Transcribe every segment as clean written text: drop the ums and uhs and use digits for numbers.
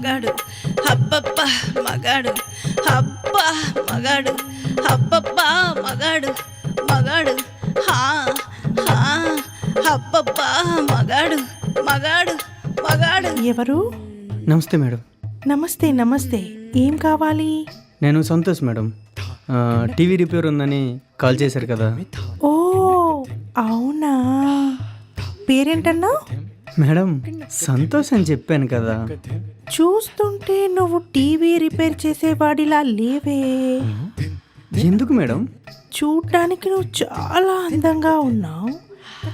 మగాడు హబ్బబ్బ మగాడు హబ్బా మగాడు హబ్బబ్బ మగాడు మగాడు హా హా హబ్బబ్బ మగాడు మగాడు మగాడు. ఎవరు? నమస్తే మేడం. నమస్తే నమస్తే. ఏం కావాలి? నేను సంతోష్ మేడం. టీవీ రిపేర్ ఉందని కాల్ చేశారు కదా. ఓ అవునా, పేరేంటన్నా? మేడం సంతోష్ అని చెప్పాను కదా. చూస్తుంటే నువ్వు టీవీ రిపేర్ చేసేవాడిలా లేవే. ఎందుకు మేడం? చూడ్డానికి నువ్వు చాలా అందంగా ఉన్నావు.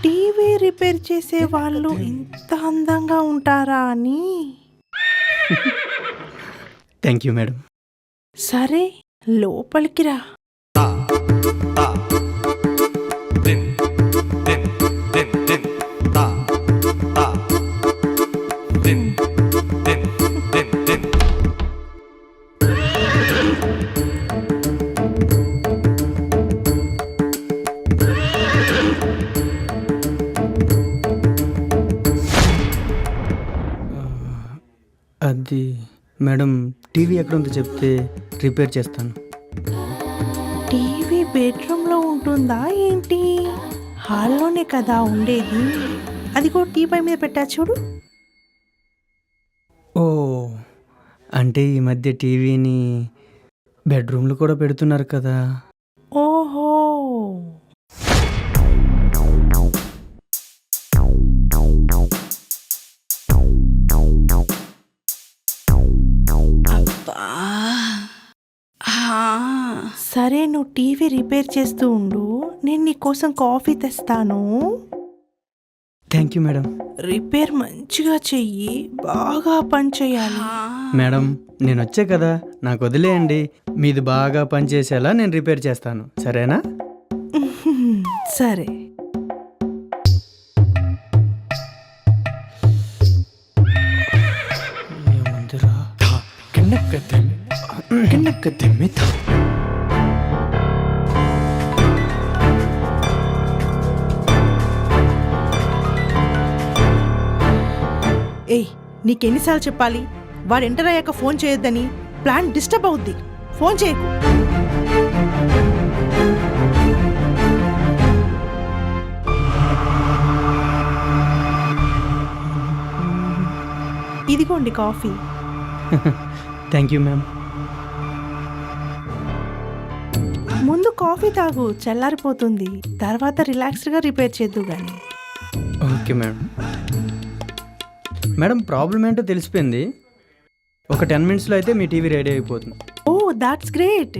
టీవీ రిపేర్ చేసే వాళ్ళు ఇంత అందంగా ఉంటారా అని. Thank you madam. సరే లోపలికి రా. అది మేడం టీవీ ఎక్కడ ఉందో చెప్తే రిపేర్ చేస్తాను. టీవీ బెడ్రూమ్లో ఉంటుందా ఏంటి? హాల్లోనే కదా ఉండేది. అదిగో టీవీ మీద పెట్టా చూడు. ఓ అంటే ఈ మధ్య టీవీని బెడ్రూమ్లో కూడా పెడుతున్నారు కదా. ఓహో, అబ్బా హా. సరే నువ్వు టీవీ రిపేర్ చేస్తూ ఉండు, నేను నీకోసం కాఫీ తెస్తాను. Thank you madam. రిపేర్ మంచిగా చెయ్యి, బాగా పని చేయాలి. మేడం నేను వచ్చే కదా, నాకు వదిలేయండి. మీది బాగా పనిచేసేలా నేను రిపేర్ చేస్తాను, సరేనా? సరే. ఏముందిరా? ఏయ్, నీకెన్నిసార్లు చెప్పాలి వాడు ఎంటర్ అయ్యాక ఫోన్ చేయొద్దని? ప్లాన్ డిస్టర్బ్ అవుద్ది. ఫోన్ చేయకు. ఇదిగోండి కాఫీ. Thank you ma'am. ముందు కాఫీ తాగు, చల్లారిపోతుంది. తర్వాత రిలాక్స్డ్గా రిపేర్ చేద్దు గాని. Okay madam. మేడం ప్రాబ్లం ఏంటో తెలిసిపోయింది. ఒక 10 మినిట్స్లో అయితే మీ టీవీ రెడీ అయిపోతుంది. Oh that's great.